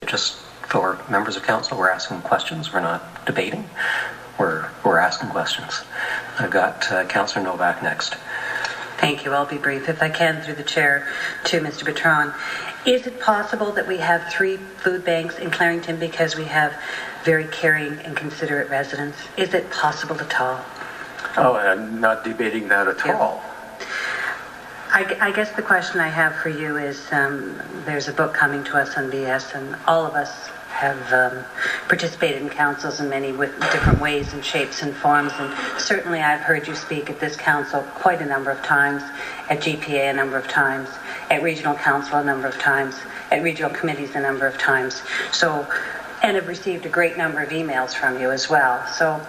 Just for members of council, we're asking questions. We're not debating. We're asking questions. I've got Councillor Novak next. Thank you. I'll be brief. If I can, through the chair, to Mr. Bertrand. Is it possible that we have 3 food banks in Clarington because we have very caring and considerate residents? Is it possible at all? Oh, I'm not debating that at all. I guess the question I have for you is, there's a book coming to us on BS, and all of us have participated in councils in many different ways and shapes and forms, and certainly I've heard you speak at this council quite a number of times, at GPA a number of times, at regional council a number of times, at regional committees a number of times, and have received a great number of emails from you as well. So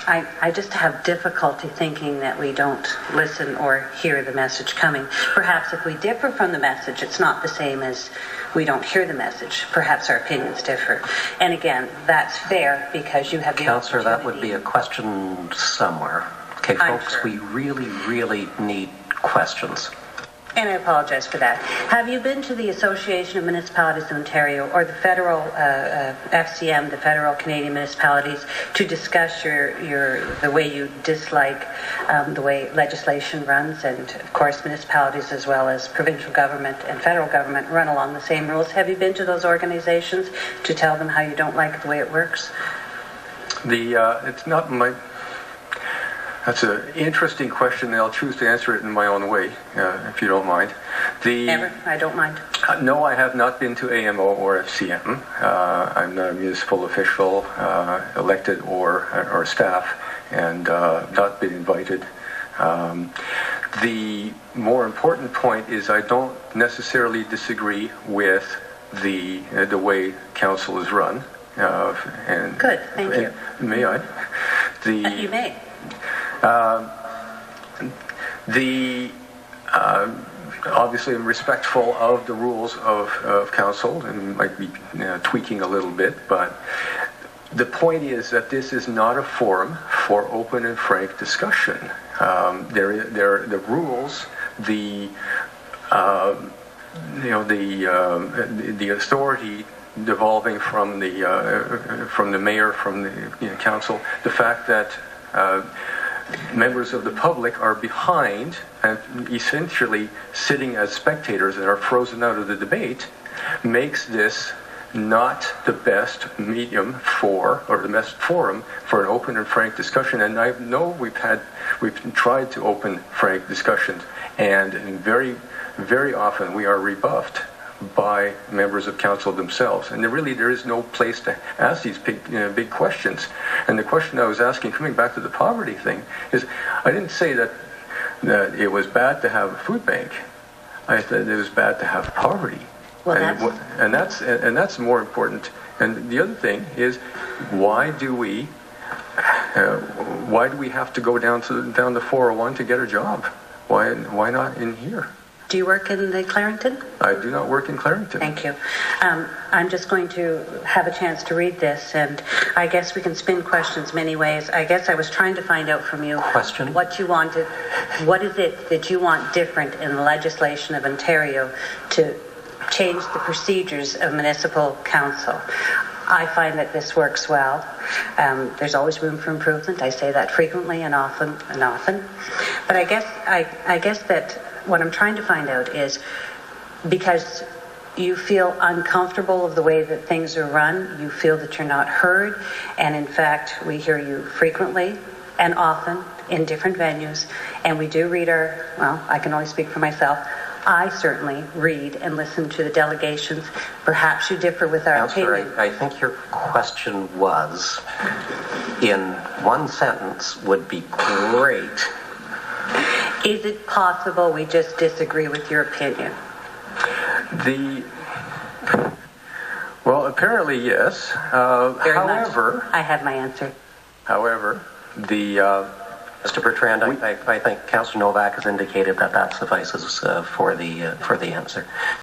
I just have difficulty thinking that we don't listen or hear the message coming. Perhaps if we differ from the message, it's not the same as we don't hear the message. Perhaps our opinions differ. And again, that's fair because you have the Councillor, that would be a question somewhere. Okay, folks, sure. We really need questions. And I apologize for that. Have you been to the Association of Municipalities of Ontario or the federal FCM, the Federal Canadian Municipalities, to discuss the way you dislike the way legislation runs? And of course, municipalities as well as provincial government and federal government run along the same rules. Have you been to those organizations to tell them how you don't like the way it works? It's not my... That's an interesting question, and I'll choose to answer it in my own way, if you don't mind. Never. I don't mind. No, I have not been to AMO or FCM. I'm not a municipal official, elected or staff, and not been invited. The more important point is I don't necessarily disagree with the way council is run. And good, thank you. May I? You may. Obviously I'm respectful of the rules of council and might be tweaking a little bit, but the point is that this is not a forum for open and frank discussion. The rules, the authority devolving from the mayor, from the council, the fact that members of the public are behind and essentially sitting as spectators and are frozen out of the debate makes this not the best medium for, or the best forum for an open and frank discussion. And I know we've tried to open frank discussions, and very, very often we are rebuffed by members of council themselves, and there is no place to ask these big questions. And the question I was asking, coming back to the poverty thing, is I didn't say that it was bad to have a food bank. I said it was bad to have poverty. Well, and that's more important. And the other thing is, why do we have to go down to 401 to get a job? Why not in here? Do you work in the Clarington? I do not work in Clarington. Thank you. I'm just going to have a chance to read this, and I guess we can spin questions many ways. I guess I was trying to find out from you what you wanted. What is it that you want different in the legislation of Ontario to change the procedures of municipal council? I find that this works well. There's always room for improvement. I say that frequently and often. But I guess that what I'm trying to find out is, because you feel uncomfortable of the way that things are run, you feel that you're not heard, and in fact we hear you frequently and often in different venues, and we do read I can only speak for myself, I certainly read and listen to the delegations. Perhaps you differ with our opinion. I think your question was, in one sentence, would be great. Is it possible we just disagree with your opinion? Well, apparently yes. However, I have my answer. However, Mr. Bertrand, I think Councillor Novak has indicated that suffices for the answer.